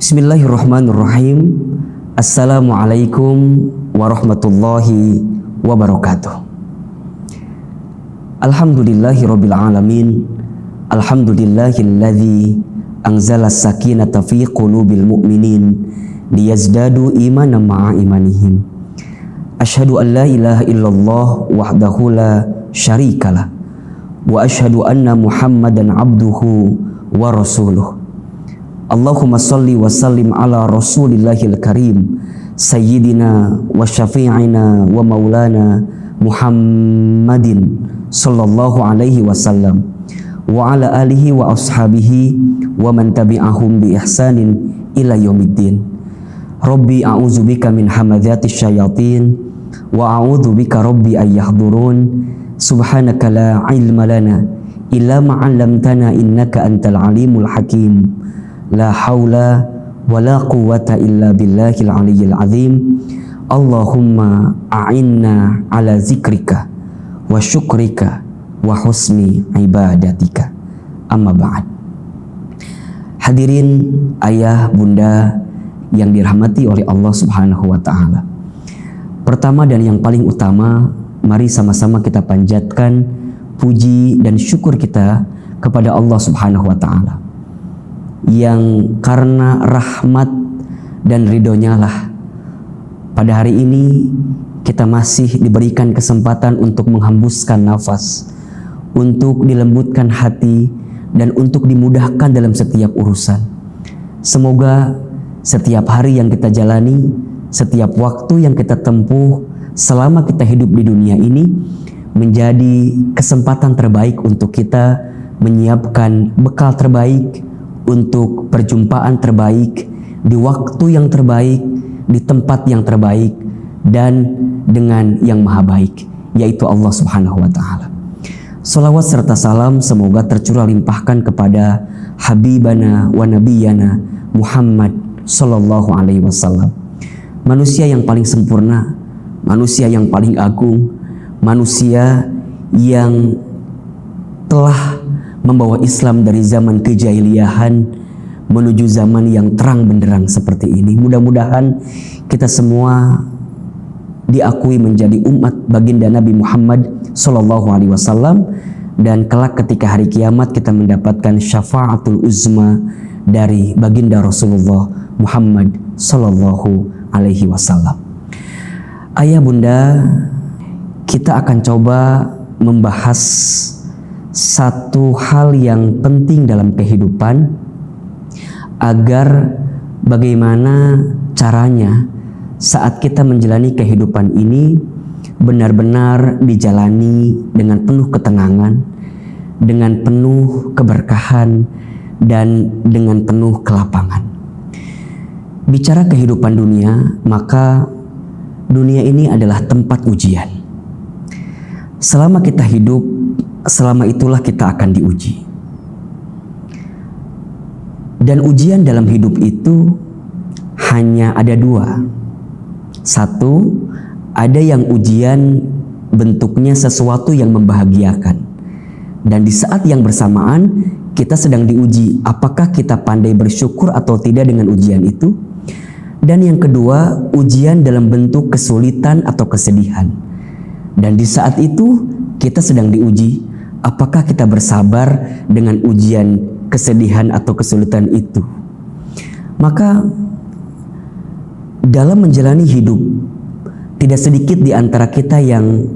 Bismillahirrahmanirrahim. Assalamualaikum warahmatullahi wabarakatuh. Alhamdulillahirabbil alamin. Alhamdulillahilladzi anzala sakinata fi qulubil mu'minin liyazdadu imanan ma'a imanihim. Asyhadu an la ilaha illallah wahdahu la syarikalah wa asyhadu anna Muhammadan abduhu wa rasuluh. Allahumma salli wa sallim ala rasulillahil karim sayyidina wa syafi'ina wa maulana Muhammadin sallallahu alaihi wasallam wa ala alihi wa ashabihi wa man tabi'ahum bi ihsanin ila yaumiddin. Rabbi a'udzubika min hamadzatis syayatin wa a'udzubika rabbi ay yahdurun. Subhanaka la ilma lana illa ma 'allamtana innaka antal alimul hakim. La haula wa la quwwata illa billahil aliyyil azim. Allahumma a'inna ala zikrika wa syukrika wa husni ibadatika. Amma ba'd. Hadirin ayah bunda yang dirahmati oleh Allah Subhanahu wa taala. Pertama dan yang paling utama, mari sama-sama kita panjatkan puji dan syukur kita kepada Allah Subhanahu wa taala, yang karena rahmat dan ridhonya lah pada hari ini kita masih diberikan kesempatan untuk menghembuskan nafas, untuk dilembutkan hati, dan untuk dimudahkan dalam setiap urusan. Semoga setiap hari yang kita jalani, setiap waktu yang kita tempuh selama kita hidup di dunia ini menjadi kesempatan terbaik untuk kita menyiapkan bekal terbaik untuk perjumpaan terbaik, di waktu yang terbaik, di tempat yang terbaik, dan dengan yang maha baik, yaitu Allah Subhanahu wa ta'ala. Salawat serta salam semoga tercurah limpahkan kepada Habibana wa Nabiyana Muhammad sallallahu alaihi wasallam, manusia yang paling sempurna, manusia yang paling agung, manusia yang telah membawa Islam dari zaman kejahiliahan menuju zaman yang terang benderang seperti ini. Mudah-mudahan kita semua diakui menjadi umat baginda Nabi Muhammad sallallahu alaihi wasallam, dan kelak ketika hari kiamat kita mendapatkan syafaatul uzma dari baginda Rasulullah Muhammad sallallahu alaihi wasallam. Ayah bunda, kita akan coba membahas satu hal yang penting dalam kehidupan, agar bagaimana caranya saat kita menjalani kehidupan ini benar-benar dijalani dengan penuh ketenangan, dengan penuh keberkahan, dan dengan penuh kelapangan. Bicara kehidupan dunia, maka dunia ini adalah tempat ujian. Selama kita hidup, selama itulah kita akan diuji. Dan ujian dalam hidup itu hanya ada dua. Satu, ada yang ujian bentuknya sesuatu yang membahagiakan, dan di saat yang bersamaan kita sedang diuji apakah kita pandai bersyukur atau tidak dengan ujian itu. Dan yang kedua, ujian dalam bentuk kesulitan atau kesedihan, dan di saat itu kita sedang diuji apakah kita bersabar dengan ujian kesedihan atau kesulitan itu. Maka dalam menjalani hidup, tidak sedikit di antara kita yang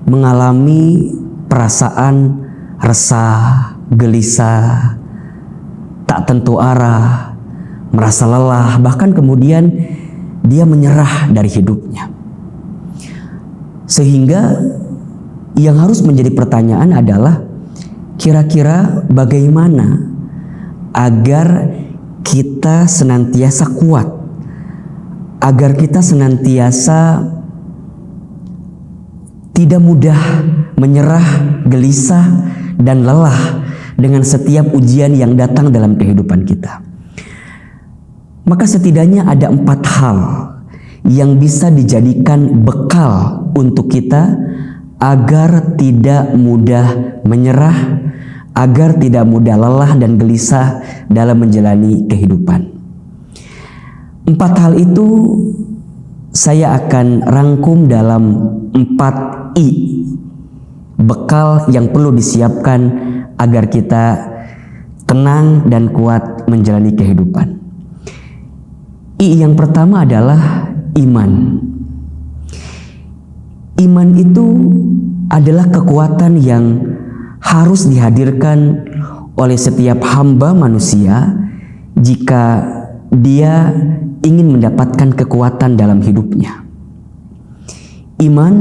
mengalami perasaan resah, gelisah, tak tentu arah, merasa lelah, bahkan kemudian dia menyerah dari hidupnya. Sehingga yang harus menjadi pertanyaan adalah, kira-kira bagaimana agar kita senantiasa kuat, agar kita senantiasa tidak mudah menyerah, gelisah, dan lelah dengan setiap ujian yang datang dalam kehidupan kita. Maka setidaknya ada 4 hal yang bisa dijadikan bekal untuk kita agar tidak mudah menyerah, agar tidak mudah lelah dan gelisah dalam menjalani kehidupan. 4 hal itu saya akan rangkum dalam 4 I, bekal yang perlu disiapkan agar kita tenang dan kuat menjalani kehidupan. I yang pertama adalah iman. Iman itu adalah kekuatan yang harus dihadirkan oleh setiap hamba manusia jika dia ingin mendapatkan kekuatan dalam hidupnya. Iman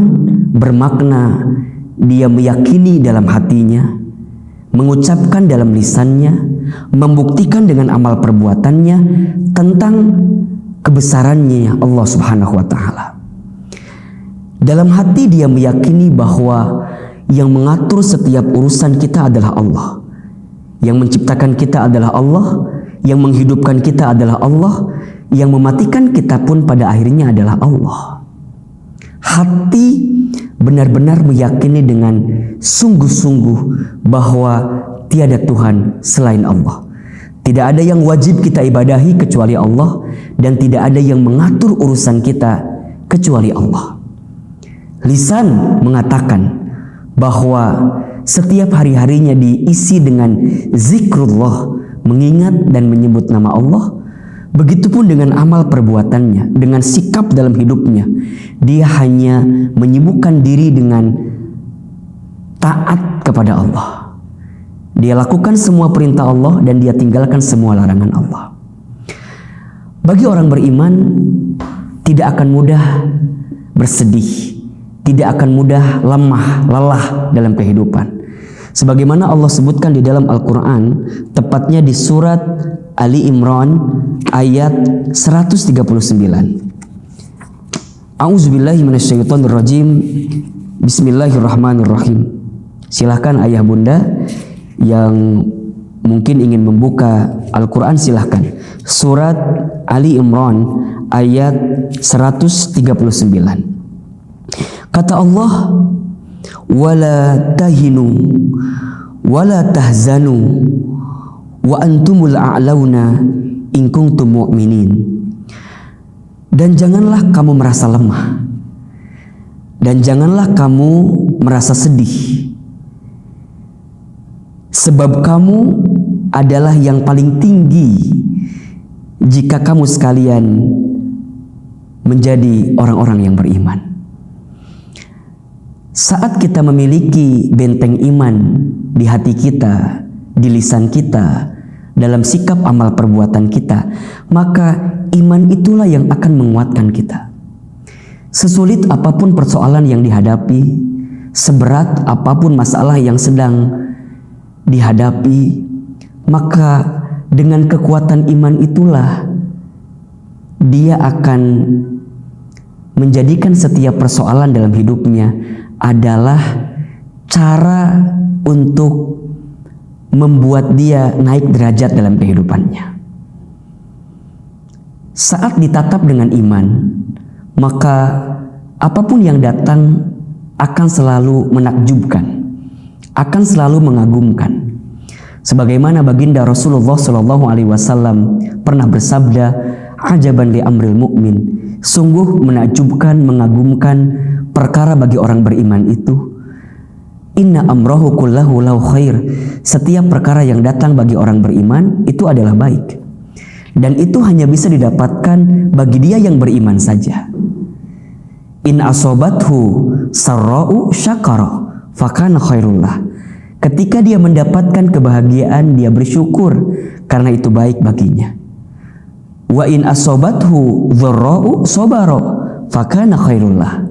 bermakna dia meyakini dalam hatinya, mengucapkan dalam lisannya, membuktikan dengan amal perbuatannya tentang kebesarannya Allah Subhanahu wa Ta'ala. Dalam hati dia meyakini bahwa yang mengatur setiap urusan kita adalah Allah, yang menciptakan kita adalah Allah, yang menghidupkan kita adalah Allah, yang mematikan kita pun pada akhirnya adalah Allah. Hati benar-benar meyakini dengan sungguh-sungguh bahwa tiada Tuhan selain Allah. Tidak ada yang wajib kita ibadahi kecuali Allah, dan tidak ada yang mengatur urusan kita kecuali Allah. Lisan mengatakan bahwa setiap hari-harinya diisi dengan zikrullah, mengingat dan menyebut nama Allah. Begitupun dengan amal perbuatannya, dengan sikap dalam hidupnya. Dia hanya menyibukkan diri dengan taat kepada Allah. Dia lakukan semua perintah Allah dan dia tinggalkan semua larangan Allah. Bagi orang beriman, tidak akan mudah bersedih, tidak akan mudah lemah, lelah dalam kehidupan. Sebagaimana Allah sebutkan di dalam Al-Quran, tepatnya di surat Ali Imran ayat 139. A'udzubillahi minasyaitonirrajim. Bismillahirrahmanirrahim. Silahkan ayah bunda yang mungkin ingin membuka Al-Quran, silahkan. Surat Ali Imran ayat 139. Kata Allah, wala tahinu wala tahzanu wa antumul a'launa in kuntum mu'minin. Dan janganlah kamu merasa lemah, dan janganlah kamu merasa sedih, sebab kamu adalah yang paling tinggi jika kamu sekalian menjadi orang-orang yang beriman. Saat kita memiliki benteng iman di hati kita, di lisan kita, dalam sikap amal perbuatan kita, maka iman itulah yang akan menguatkan kita. Sesulit apapun persoalan yang dihadapi, seberat apapun masalah yang sedang dihadapi, maka dengan kekuatan iman itulah dia akan menjadikan setiap persoalan dalam hidupnya adalah cara untuk membuat dia naik derajat dalam kehidupannya. Saat ditatap dengan iman, maka apapun yang datang akan selalu menakjubkan, akan selalu mengagumkan. Sebagaimana baginda Rasulullah SAW pernah bersabda, ajaban li amril mu'min, sungguh menakjubkan, mengagumkan perkara bagi orang beriman itu. Inna amrahu kullahu lahu khair, setiap perkara yang datang bagi orang beriman itu adalah baik, dan itu hanya bisa didapatkan bagi dia yang beriman saja. In asobathu sarra'u syakara fakana khairullah, ketika dia mendapatkan kebahagiaan dia bersyukur karena itu baik baginya. Wa in asobathu dharra'u sabara fakana khairullah,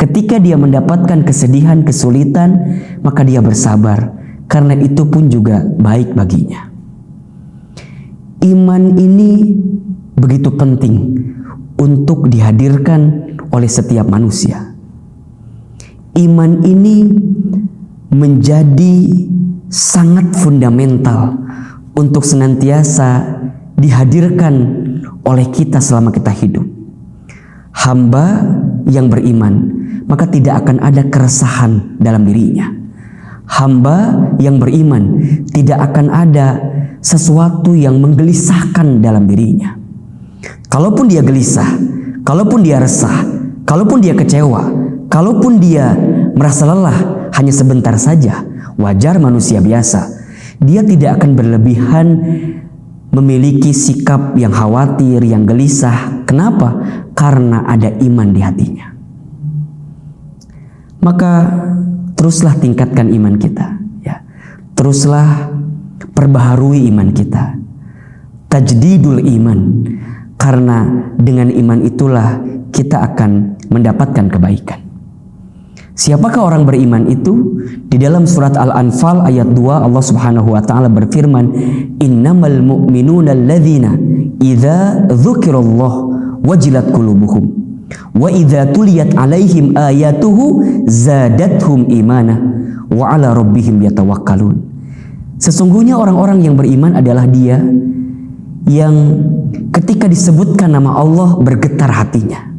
ketika dia mendapatkan kesedihan, kesulitan, maka dia bersabar, karena itu pun juga baik baginya. Iman ini begitu penting untuk dihadirkan oleh setiap manusia. Iman ini menjadi sangat fundamental untuk senantiasa dihadirkan oleh kita selama kita hidup. Hamba yang beriman, maka tidak akan ada keresahan dalam dirinya. Hamba yang beriman, tidak akan ada sesuatu yang menggelisahkan dalam dirinya. Kalaupun dia gelisah, kalaupun dia resah, kalaupun dia kecewa, kalaupun dia merasa lelah hanya sebentar saja, wajar manusia biasa. Dia tidak akan berlebihan memiliki sikap yang khawatir, yang gelisah. Kenapa? Karena ada iman di hatinya. Maka teruslah tingkatkan iman kita, ya. Teruslah perbaharui iman kita. Tajdidul iman. Karena dengan iman itulah kita akan mendapatkan kebaikan. Siapakah orang beriman itu? Di dalam surat Al-Anfal ayat 2 Allah Subhanahu wa taala berfirman, "Innamal mu'minuna alladzina idza dzukirallah wajilat qulubuhum wa idza tuliyat 'alaihim ayatuhu zadathum imana wa 'ala rabbihim yatawakkalun." Sesungguhnya orang-orang yang beriman adalah dia yang ketika disebutkan nama Allah bergetar hatinya.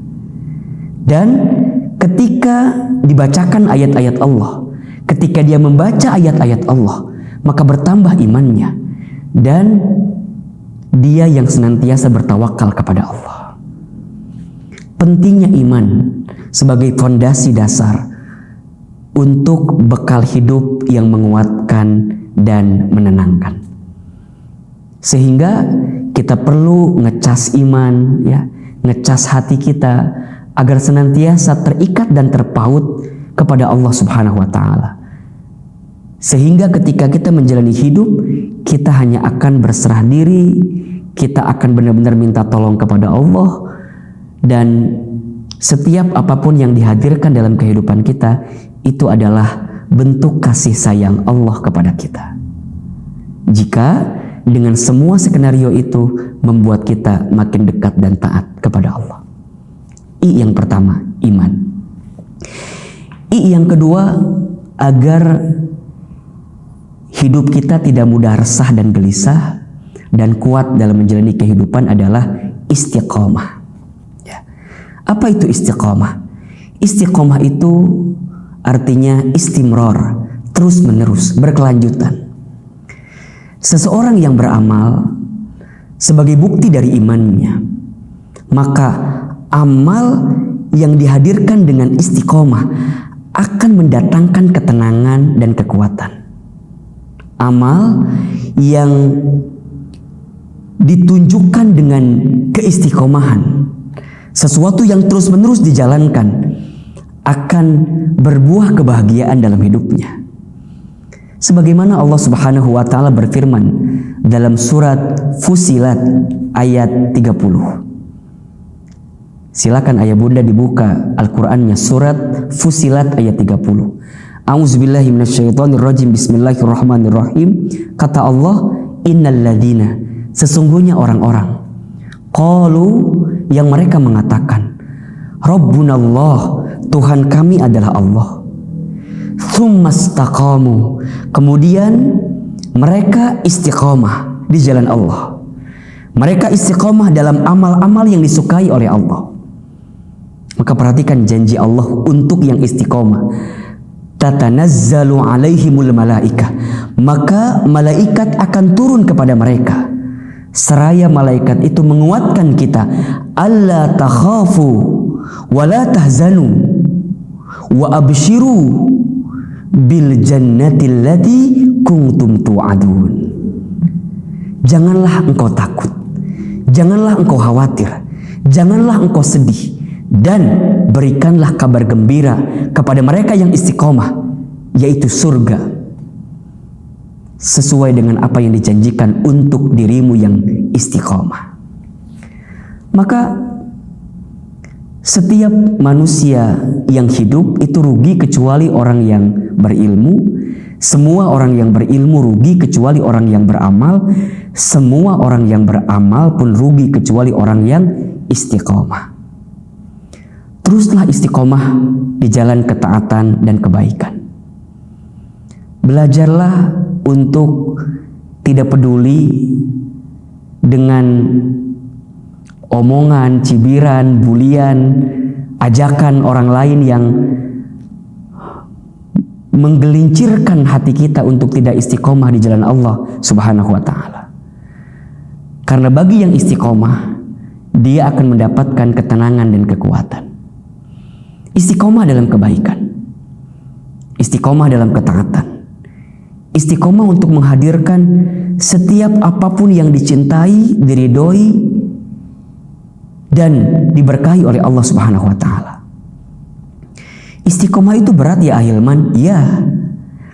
Dan ketika dibacakan ayat-ayat Allah, ketika dia membaca ayat-ayat Allah, maka bertambah imannya. Dan dia yang senantiasa bertawakal kepada Allah. Pentingnya iman sebagai fondasi dasar untuk bekal hidup yang menguatkan dan menenangkan. Sehingga kita perlu ngecas iman, ya, ngecas hati kita agar senantiasa terikat dan terpaut kepada Allah Subhanahu wa taala. Sehingga ketika kita menjalani hidup, kita hanya akan berserah diri, kita akan benar-benar minta tolong kepada Allah, dan setiap apapun yang dihadirkan dalam kehidupan kita itu adalah bentuk kasih sayang Allah kepada kita. Jika dengan semua skenario itu membuat kita makin dekat dan taat kepada Allah. I yang pertama, iman. I yang kedua, agar hidup kita tidak mudah resah dan gelisah dan kuat dalam menjalani kehidupan adalah istiqomah. Ya. Apa itu istiqomah? Istiqomah itu artinya istimror, terus menerus, berkelanjutan. Seseorang yang beramal sebagai bukti dari imannya, maka amal yang dihadirkan dengan istiqomah akan mendatangkan ketenangan dan kekuatan. Amal yang ditunjukkan dengan keistiqomahan, sesuatu yang terus-menerus dijalankan, akan berbuah kebahagiaan dalam hidupnya. Sebagaimana Allah Subhanahu wa taala berfirman dalam surat Fussilat ayat 30. Silakan ayah bunda dibuka Al-Qur'annya, surat Fussilat ayat 30. A'udzubillahi minasyaitonirrajim. Bismillahirrahmanirrahim. Kata Allah, innal ladzina, sesungguhnya orang-orang, qalu, yang mereka mengatakan, Rabbunallah, Tuhan kami adalah Allah. Tsumastaqamu, kemudian mereka istiqomah di jalan Allah. Mereka istiqomah dalam amal-amal yang disukai oleh Allah. Maka perhatikan janji Allah untuk yang istiqomah. Tatanazzalu alaihimul malaikah, maka malaikat akan turun kepada mereka. Seraya malaikat itu menguatkan kita, alla takhafu wa la tahzanu wa abshiru bil jannati allati kuntum tu'adun. Janganlah engkau takut, janganlah engkau khawatir, janganlah engkau sedih, dan berikanlah kabar gembira kepada mereka yang istiqomah, yaitu surga sesuai dengan apa yang dijanjikan untuk dirimu yang istiqomah. Maka setiap manusia yang hidup itu rugi kecuali orang yang berilmu. Semua orang yang berilmu rugi kecuali orang yang beramal. Semua orang yang beramal pun rugi kecuali orang yang istiqomah. Teruslah istiqomah di jalan ketaatan dan kebaikan. Belajarlah untuk tidak peduli dengan omongan, cibiran, bulian, ajakan orang lain yang menggelincirkan hati kita untuk tidak istiqomah di jalan Allah Subhanahu wa taala. Karena bagi yang istiqomah, dia akan mendapatkan ketenangan dan kekuatan. Istiqomah dalam kebaikan, istiqomah dalam ketaatan, istiqomah untuk menghadirkan setiap apapun yang dicintai, diridhoi, dan diberkahi oleh Allah Subhanahu wa Ta'ala. Istiqomah itu berat ya ahilman? Ya,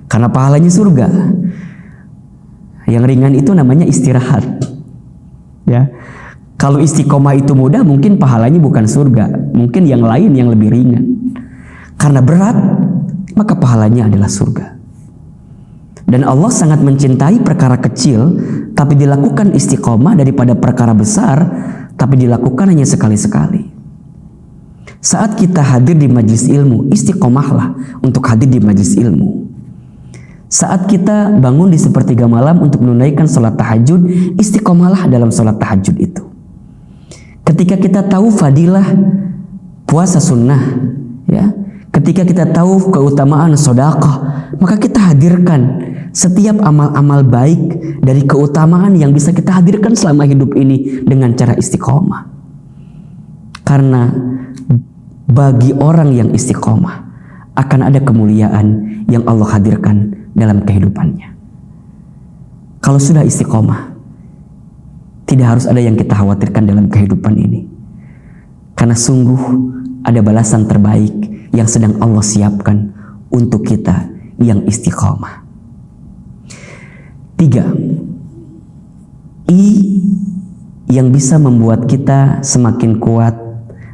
karena pahalanya surga. Yang ringan itu namanya istirahat. Ya, kalau istiqomah itu mudah, mungkin pahalanya bukan surga, mungkin yang lain yang lebih ringan. Karena berat, maka pahalanya adalah surga. Dan Allah sangat mencintai perkara kecil, tapi dilakukan istiqomah, daripada perkara besar, tapi dilakukan hanya sekali-sekali. Saat kita hadir di majelis ilmu, istiqomahlah untuk hadir di majelis ilmu. Saat kita bangun di sepertiga malam untuk menunaikan sholat tahajud, istiqomahlah dalam sholat tahajud itu. Ketika kita tahu fadilah puasa sunnah, ya, ketika kita tahu keutamaan sedekah, maka kita hadirkan setiap amal-amal baik dari keutamaan yang bisa kita hadirkan selama hidup ini dengan cara istiqomah. Karena bagi orang yang istiqomah akan ada kemuliaan yang Allah hadirkan dalam kehidupannya. Kalau sudah istiqomah, tidak harus ada yang kita khawatirkan dalam kehidupan ini. Karena sungguh ada balasan terbaik yang sedang Allah siapkan untuk kita yang istiqomah. 3. I yang bisa membuat kita semakin kuat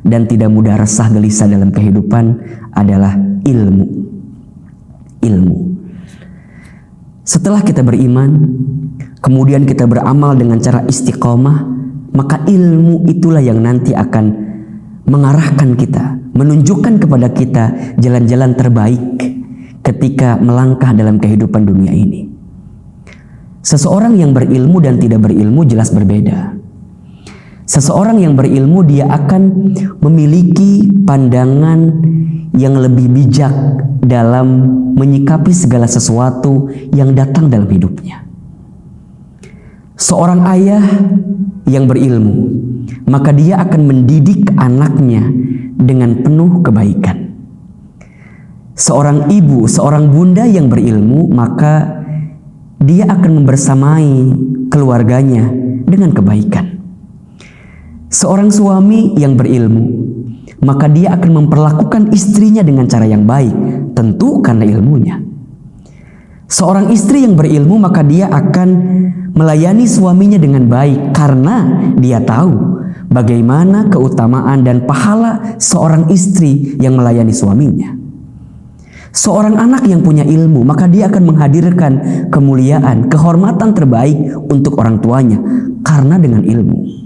dan tidak mudah resah gelisah dalam kehidupan adalah ilmu. Ilmu. Setelah kita beriman, kemudian kita beramal dengan cara istiqomah, maka ilmu itulah yang nanti akan mengarahkan kita, menunjukkan kepada kita jalan-jalan terbaik ketika melangkah dalam kehidupan dunia ini. Seseorang yang berilmu dan tidak berilmu jelas berbeda. Seseorang yang berilmu dia akan memiliki pandangan yang lebih bijak dalam menyikapi segala sesuatu yang datang dalam hidupnya. Seorang ayah yang berilmu, maka dia akan mendidik anaknya dengan penuh kebaikan. Seorang ibu, seorang bunda yang berilmu, maka dia akan membersamai keluarganya dengan kebaikan. Seorang suami yang berilmu, maka dia akan memperlakukan istrinya dengan cara yang baik, tentu karena ilmunya. Seorang istri yang berilmu, maka dia akan melayani suaminya dengan baik karena dia tahu bagaimana keutamaan dan pahala seorang istri yang melayani suaminya. Seorang anak yang punya ilmu, maka dia akan menghadirkan kemuliaan, kehormatan terbaik untuk orang tuanya karena dengan ilmu.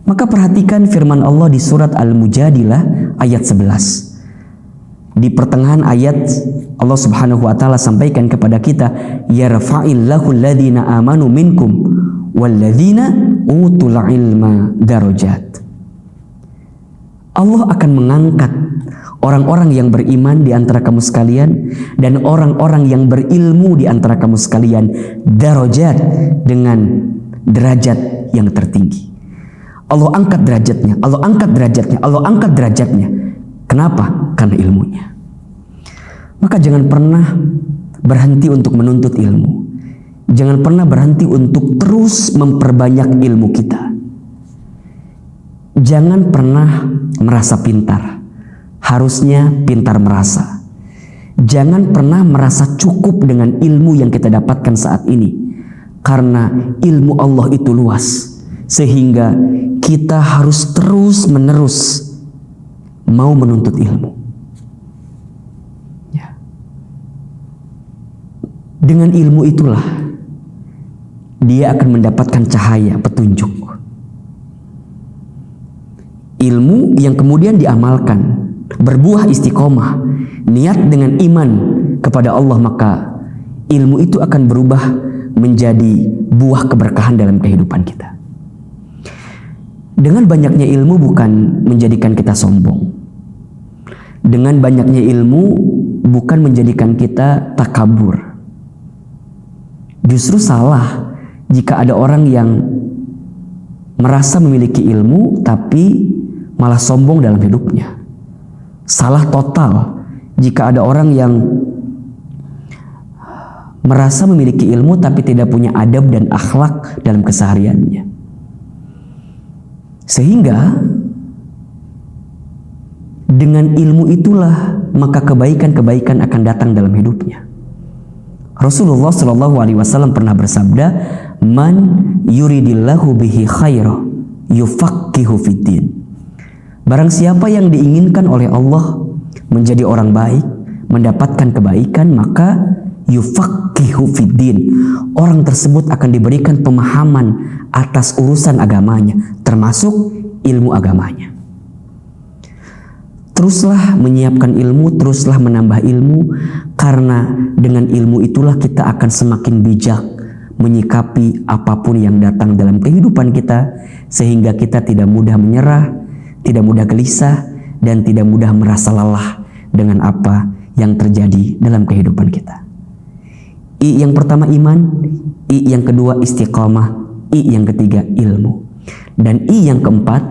Maka perhatikan firman Allah di surat Al-Mujadilah ayat 11. Di pertengahan ayat Allah Subhanahu wa taala sampaikan kepada kita, yarfa'illahu alladhina amanu minkum walladzina utul ilma darajat. Allah akan mengangkat orang-orang yang beriman di antara kamu sekalian dan orang-orang yang berilmu di antara kamu sekalian darajat, dengan derajat yang tertinggi. Allah angkat derajatnya, Allah angkat derajatnya, Allah angkat derajatnya. Kenapa? Karena ilmunya. Maka jangan pernah berhenti untuk menuntut ilmu. Jangan pernah berhenti untuk terus memperbanyak ilmu kita. Jangan pernah merasa pintar. Harusnya pintar merasa. Jangan pernah merasa cukup dengan ilmu yang kita dapatkan saat ini. Karena ilmu Allah itu luas. Sehingga kita harus terus menerus mau menuntut ilmu. Ya. Dengan ilmu itulah dia akan mendapatkan cahaya petunjuk. Ilmu yang kemudian diamalkan, berbuah istiqomah, niat dengan iman kepada Allah, maka ilmu itu akan berubah menjadi buah keberkahan dalam kehidupan kita. Dengan banyaknya ilmu bukan menjadikan kita sombong. Dengan banyaknya ilmu bukan menjadikan kita takabur. Justru salah jika ada orang yang merasa memiliki ilmu tapi malah sombong dalam hidupnya. Salah total jika ada orang yang merasa memiliki ilmu tapi tidak punya adab dan akhlak dalam kesehariannya. Sehingga dengan ilmu itulah maka kebaikan-kebaikan akan datang dalam hidupnya. Rasulullah Shallallahu Alaihi Wasallam pernah bersabda, "Man yuridillahu bihi khaira yufaqihu fiddin." Barang siapa yang diinginkan oleh Allah menjadi orang baik, mendapatkan kebaikan, maka yufaqihu fiddin. Orang tersebut akan diberikan pemahaman atas urusan agamanya, termasuk ilmu agamanya. Teruslah menyiapkan ilmu, teruslah menambah ilmu, karena dengan ilmu itulah kita akan semakin bijak menyikapi apapun yang datang dalam kehidupan kita, sehingga kita tidak mudah menyerah, tidak mudah gelisah, dan tidak mudah merasa lelah dengan apa yang terjadi dalam kehidupan kita. I yang pertama iman, I yang kedua istiqamah, I yang ketiga ilmu. Dan I yang keempat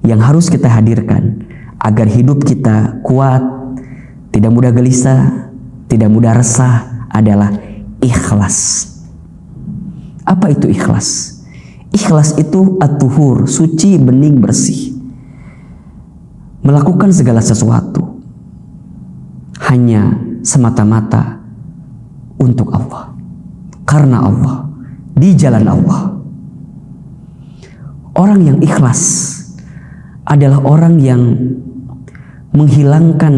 yang harus kita hadirkan agar hidup kita kuat, tidak mudah gelisah, tidak mudah resah adalah ikhlas. Apa itu ikhlas? Ikhlas itu at-tuhur, suci, bening, bersih. Melakukan segala sesuatu hanya semata-mata untuk Allah, karena Allah, di jalan Allah. Orang yang ikhlas adalah orang yang menghilangkan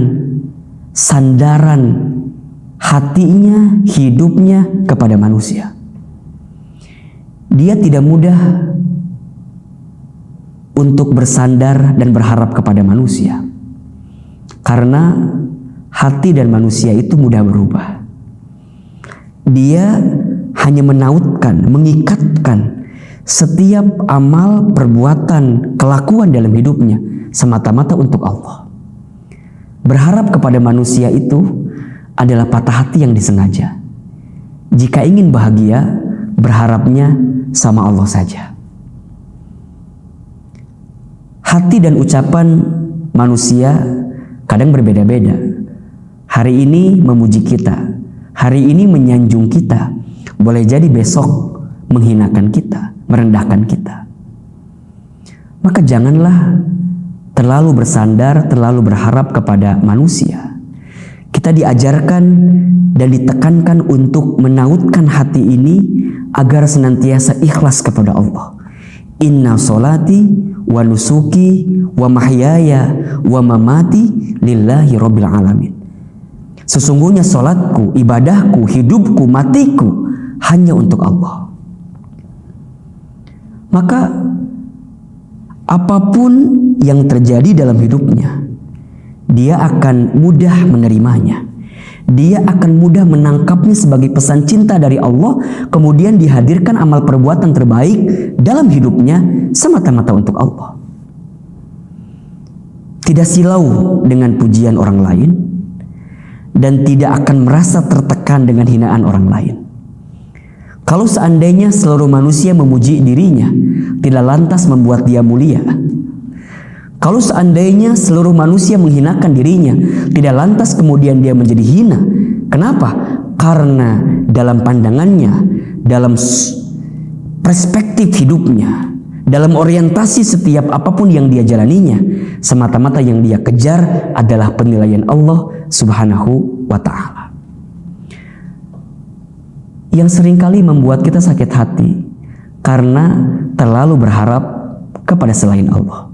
sandaran hatinya, hidupnya kepada manusia. Dia tidak mudah untuk bersandar dan berharap kepada manusia, karena hati dan manusia itu mudah berubah. Dia hanya menautkan, mengikatkan setiap amal, perbuatan, kelakuan dalam hidupnya semata-mata untuk Allah. Berharap kepada manusia itu adalah patah hati yang disengaja. Jika ingin bahagia, berharapnya sama Allah saja. Hati dan ucapan manusia kadang berbeda-beda. Hari ini memuji kita, hari ini menyanjung kita, boleh jadi besok menghinakan kita, merendahkan kita. Maka janganlah terlalu bersandar, terlalu berharap kepada manusia. Kita diajarkan dan ditekankan untuk menautkan hati ini agar senantiasa ikhlas kepada Allah. Inna solati wa nusuki wa mahyaya wa mamati lillahi rabbil alamin. Sesungguhnya solatku, ibadahku, hidupku, matiku hanya untuk Allah. Maka apapun yang terjadi dalam hidupnya, dia akan mudah menerimanya. Dia akan mudah menangkapnya sebagai pesan cinta dari Allah, kemudian dihadirkan amal perbuatan terbaik dalam hidupnya semata-mata untuk Allah. Tidak silau dengan pujian orang lain, dan tidak akan merasa tertekan dengan hinaan orang lain. Kalau seandainya seluruh manusia memuji dirinya, tidak lantas membuat dia mulia. Kalau seandainya seluruh manusia menghinakan dirinya, tidak lantas kemudian dia menjadi hina. Kenapa? Karena dalam pandangannya, dalam perspektif hidupnya, dalam orientasi setiap apapun yang dia jalaninya, semata-mata yang dia kejar adalah penilaian Allah Subhanahu wa ta'ala. Yang seringkali membuat kita sakit hati karena terlalu berharap kepada selain Allah.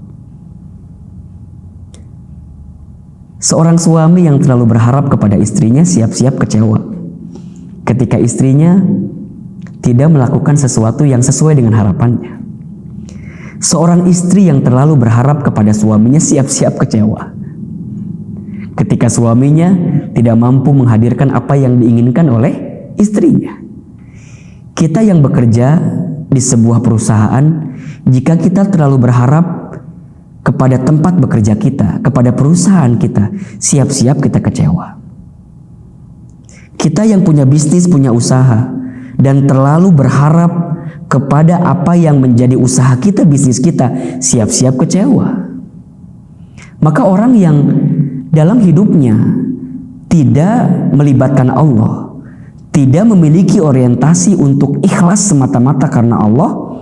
Seorang suami yang terlalu berharap kepada istrinya siap-siap kecewa ketika istrinya tidak melakukan sesuatu yang sesuai dengan harapannya. Seorang istri yang terlalu berharap kepada suaminya siap-siap kecewa ketika suaminya tidak mampu menghadirkan apa yang diinginkan oleh istrinya. Kita yang bekerja di sebuah perusahaan, jika kita terlalu berharap kepada tempat bekerja kita, kepada perusahaan kita, siap-siap kita kecewa. Kita yang punya bisnis, punya usaha, dan terlalu berharap kepada apa yang menjadi usaha kita, bisnis kita, siap-siap kecewa. Maka orang yang dalam hidupnya tidak melibatkan Allah, tidak memiliki orientasi untuk ikhlas semata-mata karena Allah,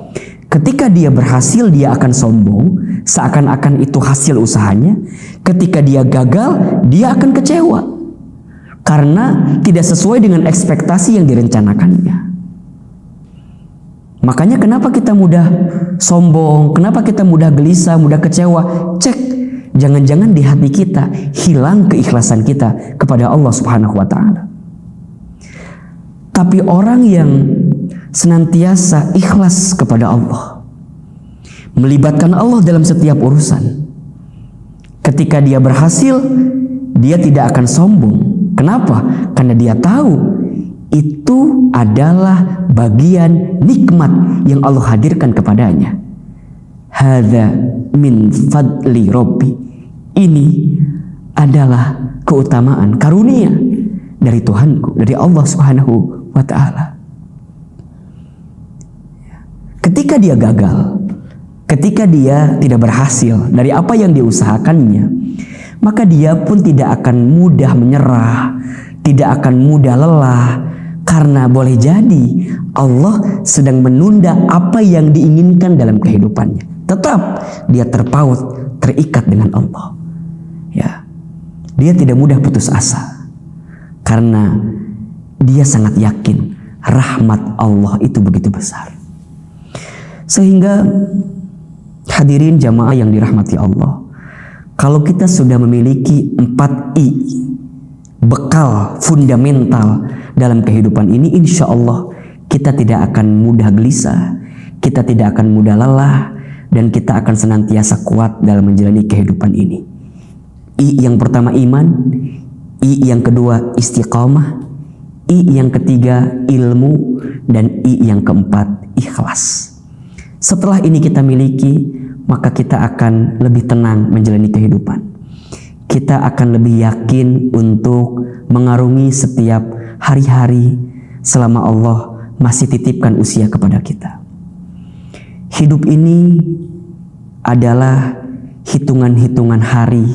ketika dia berhasil dia akan sombong, seakan-akan itu hasil usahanya. Ketika dia gagal, dia akan kecewa karena tidak sesuai dengan ekspektasi yang direncanakannya. Makanya kenapa kita mudah sombong, kenapa kita mudah gelisah, mudah kecewa? Cek, jangan-jangan di hati kita hilang keikhlasan kita kepada Allah Subhanahu wa Ta'ala. Tapi orang yang senantiasa ikhlas kepada Allah, melibatkan Allah dalam setiap urusan, ketika dia berhasil, dia tidak akan sombong. Kenapa? Karena dia tahu itu adalah bagian nikmat yang Allah hadirkan kepadanya. Hadza min fadli Rabbi. Ini adalah keutamaan, karunia dari Tuhanku, dari Allah Subhanahu wa Ta'ala. Ketika dia gagal, ketika dia tidak berhasil dari apa yang diusahakannya, maka dia pun tidak akan mudah menyerah, tidak akan mudah lelah, karena boleh jadi Allah sedang menunda apa yang diinginkan dalam kehidupannya. Tetap dia terpaut, terikat dengan Allah. Ya, dia tidak mudah putus asa karena dia sangat yakin rahmat Allah itu begitu besar. Sehingga hadirin jamaah yang dirahmati Allah, kalau kita sudah memiliki 4I, bekal fundamental dalam kehidupan ini, insya Allah kita tidak akan mudah gelisah, kita tidak akan mudah lelah, dan kita akan senantiasa kuat dalam menjalani kehidupan ini. I yang pertama iman, I yang kedua istiqamah, I yang ketiga ilmu, dan I yang keempat ikhlas. Setelah ini kita miliki, maka kita akan lebih tenang menjalani kehidupan. Kita akan lebih yakin untuk mengarungi setiap hari-hari selama Allah masih titipkan usia kepada kita. Hidup ini adalah hitungan-hitungan hari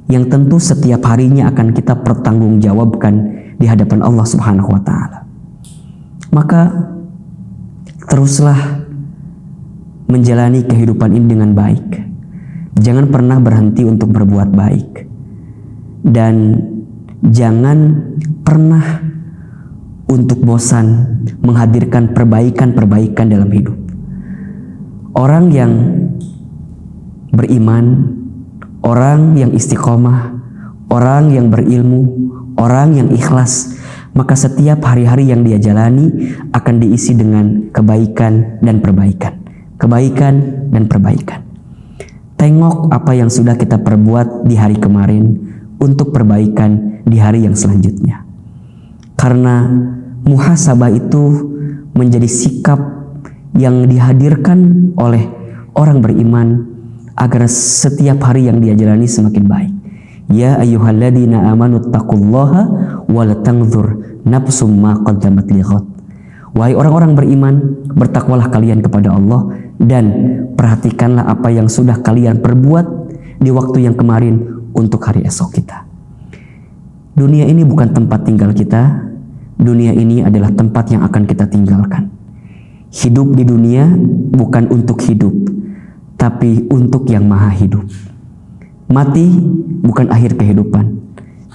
yang tentu setiap harinya akan kita pertanggungjawabkan di hadapan Allah Subhanahu wa Ta'ala. Maka teruslah menjalani kehidupan ini dengan baik. Jangan pernah berhenti untuk berbuat baik, dan jangan pernah untuk bosan menghadirkan perbaikan-perbaikan dalam hidup. Orang yang beriman, orang yang istiqomah, orang yang berilmu, orang yang ikhlas, maka setiap hari-hari yang dia jalani akan diisi dengan kebaikan dan perbaikan. Kebaikan dan perbaikan. Tengok apa yang sudah kita perbuat di hari kemarin untuk perbaikan di hari yang selanjutnya. Karena muhasabah itu menjadi sikap yang dihadirkan oleh orang beriman agar setiap hari yang dia jalani semakin baik. Ya ayyuhalladzina amanu taqullaha wal tanzur nafsum ma qaddamat lighad. Wahai orang-orang beriman, bertakwalah kalian kepada Allah dan perhatikanlah apa yang sudah kalian perbuat di waktu yang kemarin untuk hari esok kita. Dunia ini bukan tempat tinggal kita. Dunia ini adalah tempat yang akan kita tinggalkan. Hidup di dunia bukan untuk hidup, tapi untuk yang maha hidup. Mati bukan akhir kehidupan.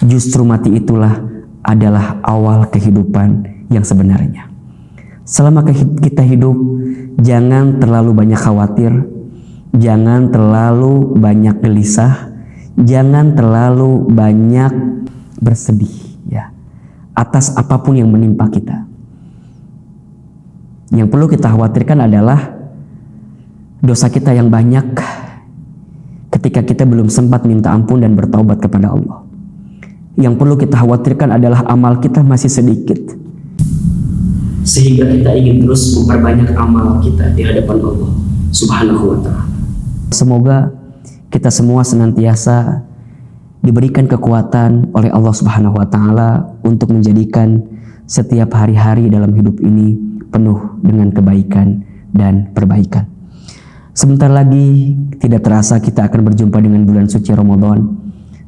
Justru mati itulah adalah awal kehidupan yang sebenarnya. Selama kita hidup, jangan terlalu banyak khawatir, jangan terlalu banyak gelisah, jangan terlalu banyak bersedih ya atas apapun yang menimpa kita. Yang perlu kita khawatirkan adalah dosa kita yang banyak ketika kita belum sempat minta ampun dan bertaubat kepada Allah. Yang perlu kita khawatirkan adalah amal kita masih sedikit, sehingga kita ingin terus memperbanyak amal kita di hadapan Allah Subhanahu wa Ta'ala. Semoga kita semua senantiasa diberikan kekuatan oleh Allah Subhanahu wa Ta'ala untuk menjadikan setiap hari-hari dalam hidup ini penuh dengan kebaikan dan perbaikan. Sebentar lagi tidak terasa kita akan berjumpa dengan bulan suci Ramadan.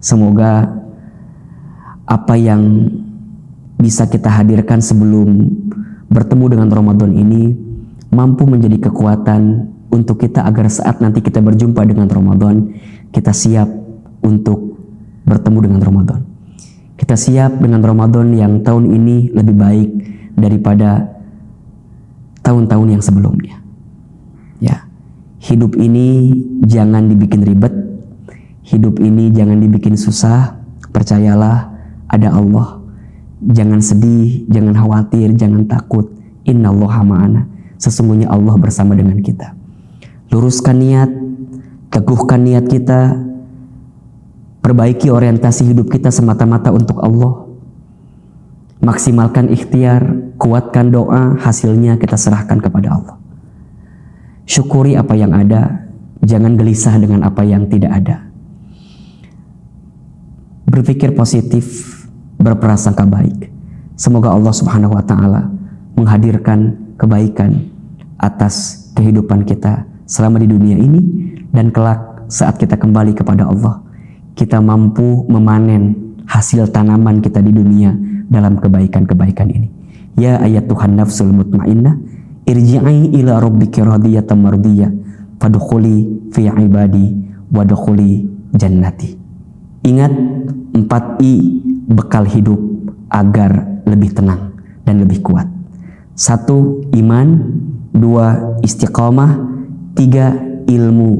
Semoga apa yang bisa kita hadirkan sebelum bertemu dengan Ramadan ini mampu menjadi kekuatan untuk kita agar saat nanti kita berjumpa dengan Ramadan, kita siap untuk bertemu dengan Ramadan. Kita siap dengan Ramadan yang tahun ini lebih baik daripada tahun-tahun yang sebelumnya. Ya, hidup ini jangan dibikin ribet, hidup ini jangan dibikin susah. Percayalah, ada Allah. Jangan sedih, jangan khawatir, jangan takut. Innallaha ma'ana. Sesungguhnya Allah bersama dengan kita. Luruskan niat, teguhkan niat kita, perbaiki orientasi hidup kita semata-mata untuk Allah. Maksimalkan ikhtiar, kuatkan doa, hasilnya kita serahkan kepada Allah. Syukuri apa yang ada, jangan gelisah dengan apa yang tidak ada. Berpikir positif, berprasangka baik. Semoga Allah Subhanahu wa taala menghadirkan kebaikan atas kehidupan kita selama di dunia ini, dan kelak saat kita kembali kepada Allah, kita mampu memanen hasil tanaman kita di dunia dalam kebaikan-kebaikan ini. Ya ayyatuhan nafsul mutmainnah, irji'i ila rabbiki radiyatan mardiyah, fadkhuli fi ibadi wadkhuli jannati. Ingat 4I bekal hidup agar lebih tenang dan lebih kuat. 1. Iman, 2. Istiqamah, 3. Ilmu,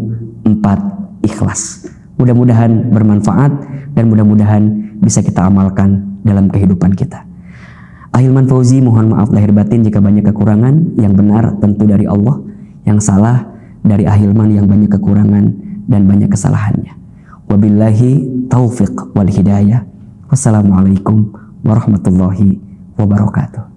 4. Ikhlas. Mudah-mudahan bermanfaat dan mudah-mudahan bisa kita amalkan dalam kehidupan kita. Ahilman Fauzi mohon maaf lahir batin jika banyak kekurangan. Yang benar tentu dari Allah, yang salah dari Ahilman yang banyak kekurangan dan banyak kesalahannya. Wabillahi taufiq wal hidayah. Wassalamualaikum warahmatullahi wabarakatuh.